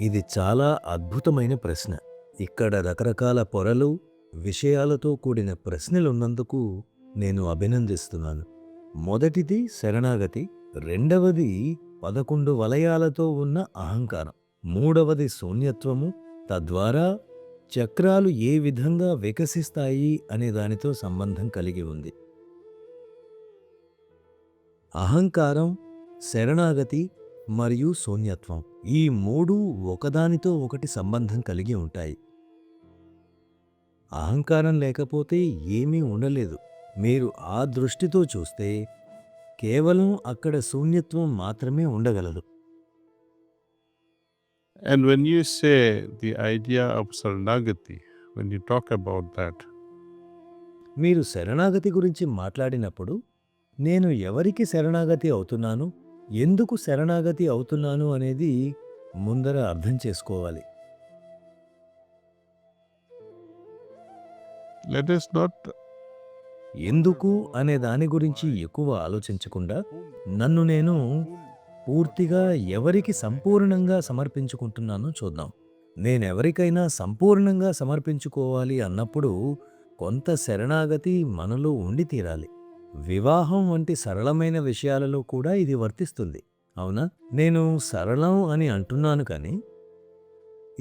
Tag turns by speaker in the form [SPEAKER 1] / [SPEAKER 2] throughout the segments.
[SPEAKER 1] ఇది చాలా అద్భుతమైన ప్రశ్న. ఇక్కడ రకరకాల పొరలు, విషయాలతో కూడిన ప్రశ్నలున్నందుకు నేను అభినందిస్తున్నాను. మొదటిది శరణాగతి, రెండవది 11 వలయాలతో ఉన్న అహంకారం, మూడవది శూన్యత్వము, తద్వారా చక్రాలు ఏ విధంగా వికసిస్తాయి అనే దానితో సంబంధం కలిగి ఉంది. అహంకారం, శరణాగతి మరియు శూన్యత్వం ఈ మూడు ఒకదానితో ఒకటి సంబంధం కలిగి ఉంటాయి. అహంకారం లేకపోతే ఏమీ ఉండలేదు. మీరు ఆ దృష్టితో చూస్తే కేవలం అక్కడ శూన్యత్వం మాత్రమే ఉండగలదు.
[SPEAKER 2] And when you say the idea of Saranagati, when you talk about that,
[SPEAKER 1] మీరు శరణాగతి గురించి మాట్లాడినప్పుడు నేను ఎవరికి శరణాగతి అవుతున్నాను, ఎందుకు శరణాగతి అవుతున్నాను అనేది ముందర అర్థం చేసుకోవాలి.
[SPEAKER 2] let us not
[SPEAKER 1] ఎందుకు అనే దాని గురించి ఎక్కువ ఆలోచించకుండా నన్ను నేను పూర్తిగా ఎవరికి సంపూర్ణంగా సమర్పించుకుంటున్నానో చూద్దాం. నేనెవరికైనా సంపూర్ణంగా సమర్పించుకోవాలి అన్నప్పుడు కొంత శరణాగతి మనలో ఉండి తీరాలి. వివాహం వంటి సరళమైన విషయాలలో కూడా ఇది వర్తిస్తుంది, అవునా? నేను సరళం అని అంటున్నాను కానీ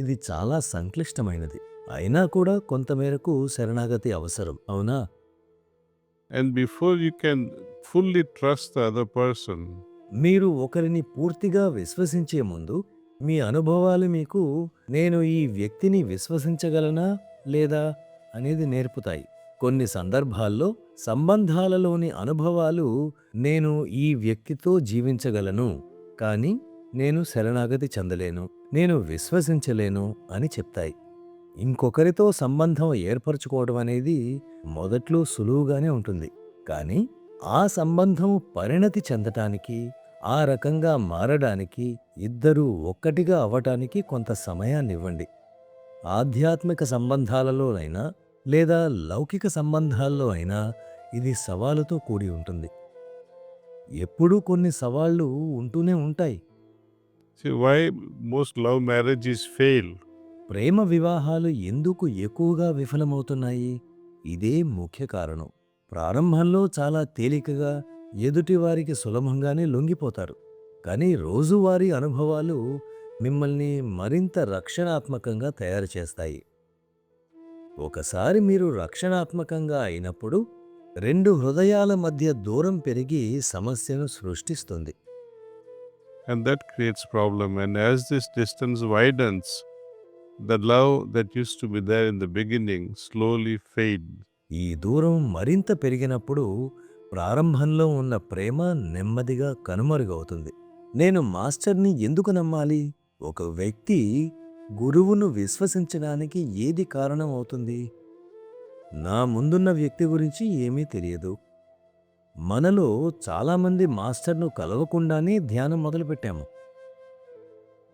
[SPEAKER 1] ఇది చాలా సంక్లిష్టమైనది. అయినా కూడా కొంతమేరకు శరణాగతి అవసరం, అవునా?
[SPEAKER 2] and before you can fully trust the other person,
[SPEAKER 1] మీరు ఒకరిని పూర్తిగా విశ్వసించే ముందు మీ అనుభవాలు మీకు నేను ఈ వ్యక్తిని విశ్వసించగలనా లేదా అనేది నేర్పుతాయి. కొన్ని సందర్భాల్లో సంబంధాలలోని అనుభవాలు నేను ఈ వ్యక్తితో జీవించగలను, కానీ నేను శరణాగతి చెందలేను, నేను విశ్వసించలేను అని చెప్తాయి. ఇంకొకరితో సంబంధం ఏర్పరచుకోవడం అనేది మొదట్లో సులువుగానే ఉంటుంది, కానీ ఆ సంబంధం పరిణతి చెందటానికి, ఆ రకంగా మారడానికి, ఇద్దరూ ఒక్కటిగా అవ్వటానికి కొంత సమయాన్నివ్వండి. ఆధ్యాత్మిక సంబంధాలలోనైనా లేదా లౌకిక సంబంధాల్లో అయినా ఇది సవాలుతో కూడి ఉంటుంది. ఎప్పుడూ కొన్ని సవాళ్లు ఉంటూనే ఉంటాయి.
[SPEAKER 2] see why most love marriages fail.
[SPEAKER 1] ప్రేమ వివాహాలు ఎందుకు ఎక్కువగా విఫలమవుతున్నాయి? ఇదే ముఖ్య కారణం. ప్రారంభంలో చాలా తేలికగా ఎదుటివారికి సులభంగానే లొంగిపోతారు, కానీ రోజువారీ అనుభవాలు మిమ్మల్ని మరింత రక్షణాత్మకంగా తయారు చేస్తాయి. ఒకసారి మీరు రక్షణాత్మకంగా అయినప్పుడు రెండు హృదయాల మధ్య దూరం పెరిగి సమస్యను సృష్టిస్తుంది.
[SPEAKER 2] And that creates problem, and as this distance widens, the love that used to be there in the beginning slowly fades.
[SPEAKER 1] ఈ దూరం మరింత పెరిగినప్పుడు ప్రారంభంలో ఉన్న ప్రేమ నెమ్మదిగా కనుమరుగవుతుంది. నేను మాస్టర్ని ఎందుకు నమ్మాలి? ఒక వ్యక్తి గురువును విశ్వసించడానికి ఏది కారణం అవుతుంది? నా ముందున్న వ్యక్తి గురించి ఏమీ తెలియదు. మనలో చాలామంది మాస్టర్ను కలవకుండానే ధ్యానం మొదలుపెట్టాము.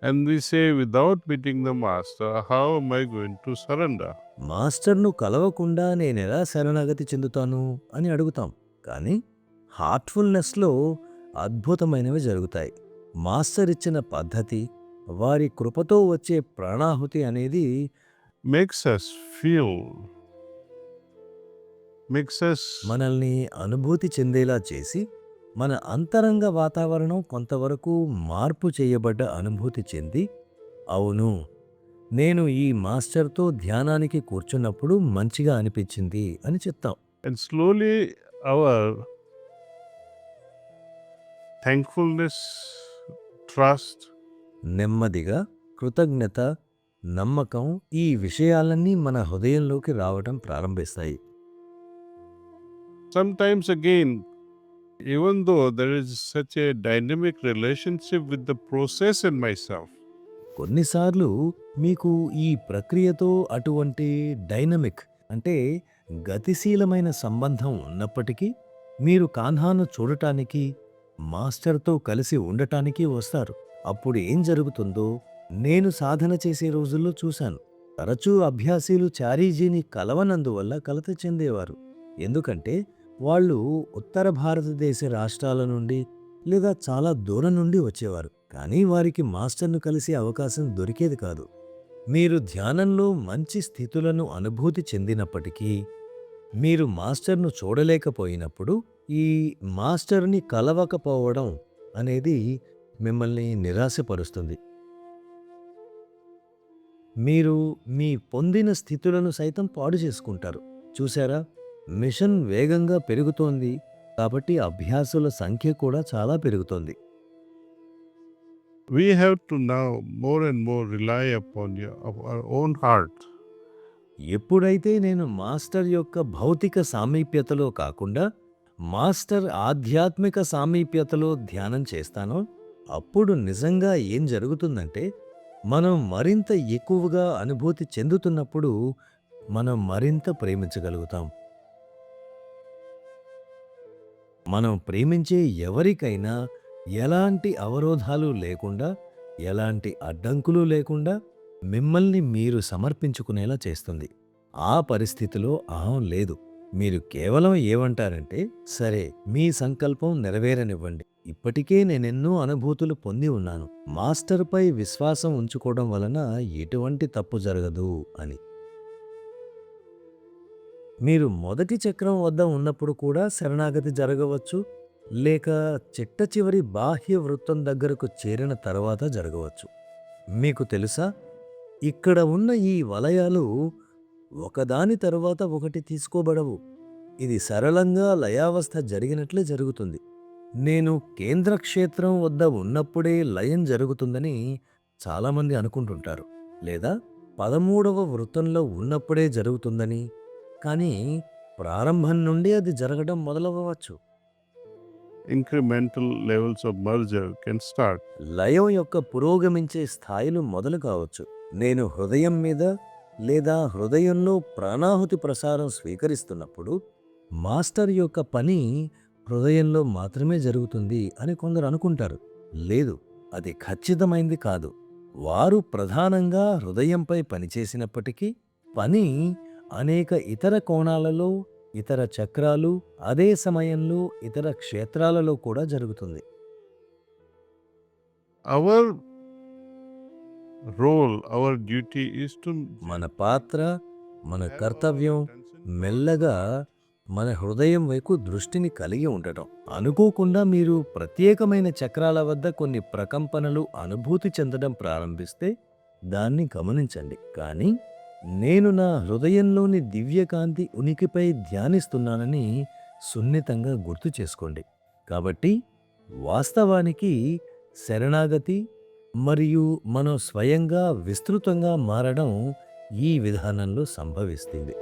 [SPEAKER 2] And we say, without meeting the master, how am I going to surrender?
[SPEAKER 1] మాస్టర్ను కలవకుండా నేనెలా శరణాగతి చెందుతాను అని అడుగుతాం, కానీ హార్ట్ఫుల్నెస్లో అద్భుతమైనవి జరుగుతాయి. మాస్టర్ ఇచ్చిన పద్ధతి, వారి కృపతో వచ్చే ప్రాణాహుతి అనేది
[SPEAKER 2] Makes us feel, makes us
[SPEAKER 1] మనల్ని అనుభూతి చెందేలా చేసి మన అంతరంగ వాతావరణం కొంతవరకు మార్పు చేయబడ్డ అనుభూతి చెంది, అవును, నేను ఈ మాస్టర్తో ధ్యానానికి కూర్చున్నప్పుడు మంచిగా అనిపించింది అని చెప్తాం.
[SPEAKER 2] and slowly our thankfulness, trust,
[SPEAKER 1] నెమ్మదిగా కృతజ్ఞత, నమ్మకం ఈ విషయాలన్నీ మన హృదయంలోకి రావటం ప్రారంభిస్తాయి.
[SPEAKER 2] sometimes again, even though there is such a dynamic relationship with the process in myself,
[SPEAKER 1] కొన్నిసార్లు మీకు ఈ ప్రక్రియతో అటువంటి డైనమిక్ అంటే గతిశీలమైన సంబంధం ఉన్నప్పటికీ మీరు కాన్హాను చూడటానికి, మాస్టర్తో కలిసి ఉండటానికి వస్తారు. అప్పుడు ఏం జరుగుతుందో నేను సాధన చేసే రోజుల్లో చూశాను. తరచూ అభ్యాసీలు చారీజీని కలవనందువల్ల కలత చెందేవారు. ఎందుకంటే వాళ్ళు ఉత్తర భారతదేశ రాష్ట్రాల నుండి లేదా చాలా దూరం నుండి వచ్చేవారు. కానీ వారికి మాస్టర్ను కలిసే అవకాశం దొరికేది కాదు. మీరు ధ్యానంలో మంచి స్థితులను అనుభూతి చెందినప్పటికీ మీరు మాస్టర్ను చూడలేకపోయినప్పుడు ఈ మాస్టర్ని కలవకపోవడం అనేది మిమ్మల్ని నిరాశపరుస్తుంది. మీరు మీ పొందిన స్థితులను సైతం పాడు చేసుకుంటారు. చూసారా? మిషన్ వేగంగా పెరుగుతోంది కాబట్టి అభ్యాసుల సంఖ్య కూడా చాలా పెరుగుతోంది.
[SPEAKER 2] We have to now more and more rely upon our own heart.
[SPEAKER 1] ఎప్పుడైతే నేను మాస్టర్ యొక్క భౌతిక సామీప్యతలో కాకుండా మాస్టర్ ఆధ్యాత్మిక సామీప్యతలో ధ్యానం చేస్తానో అప్పుడు నిజంగా ఏం జరుగుతుందంటే మనం మరింత ఎక్కువగా అనుభూతి చెందుతున్నప్పుడు మనం మరింత ప్రేమించగలుగుతాం. మనం ప్రేమించే ఎవరికైనా ఎలాంటి అవరోధాలు లేకుండా, ఎలాంటి అడ్డంకులు లేకుండా మిమ్మల్ని మీరు సమర్పించుకునేలా చేస్తుంది. ఆ పరిస్థితిలో అహం లేదు. మీరు కేవలం ఏమంటారంటే, సరే మీ సంకల్పం నెరవేరనివ్వండి. ఇప్పటికే నేనెన్నో అనుభూతులు పొంది ఉన్నాను. మాస్టర్పై విశ్వాసం ఉంచుకోవడం వలన ఎటువంటి తప్పు జరగదు అని. మీరు మొదటి చక్రం వద్ద ఉన్నప్పుడు కూడా శరణాగతి జరగవచ్చు, లేక చిట్ట చివరి బాహ్య వృత్తం దగ్గరకు చేరిన తర్వాత జరగవచ్చు. మీకు తెలుసా, ఇక్కడ ఉన్న ఈ వలయాలు ఒకదాని తరువాత ఒకటి తీసుకోబడవు. ఇది సరళంగా లయావస్థ జరిగినట్లే జరుగుతుంది. నేను కేంద్రక్షేత్రం వద్ద ఉన్నప్పుడే లయం జరుగుతుందని చాలామంది అనుకుంటుంటారు, లేదా 13వ వృత్తంలో ఉన్నప్పుడే జరుగుతుందని. కానీ ప్రారంభం నుండి అది జరగడం మొదలవ్వచ్చు.
[SPEAKER 2] Incremental levels of merger can start.
[SPEAKER 1] లయం యొక్క పురోగమించే స్థాయిలు మొదలు కావచ్చు. నేను హృదయం మీద లేదా హృదయంలో ప్రాణాహుతి ప్రసారం స్వీకరిస్తున్నప్పుడు మాస్టర్ యొక్క పని హృదయంలో మాత్రమే జరుగుతుంది అని కొందరు అనుకుంటారు. లేదు, అది ఖచ్చితమైంది కాదు. వారు ప్రధానంగా హృదయంపై పనిచేసినప్పటికీ పని అనేక ఇతర కోణాలలో, ఇతర చక్రాలు, అదే సమయంలో ఇతర క్షేత్రాలలో కూడా జరుగుతుంది.
[SPEAKER 2] Our role, our duty is to
[SPEAKER 1] మన పాత్ర, మన కర్తవ్యం మెల్లగా మన హృదయం వైపు దృష్టిని కలిగి ఉండటం. అనుకోకుండా మీరు ప్రత్యేకమైన చక్రాల వద్ద కొన్ని ప్రకంపనలు అనుభూతి చెందడం ప్రారంభిస్తే దాన్ని గమనించండి. కానీ నేను నా హృదయంలోని దివ్యకాంతి ఉనికిపై ధ్యానిస్తున్నానని సున్నితంగా గుర్తు చేసుకోండి. కాబట్టి వాస్తవానికి శరణాగతి మరియు మనం స్వయంగా విస్తృతంగా మారడం ఈ విధానంలో సంభవిస్తుంది.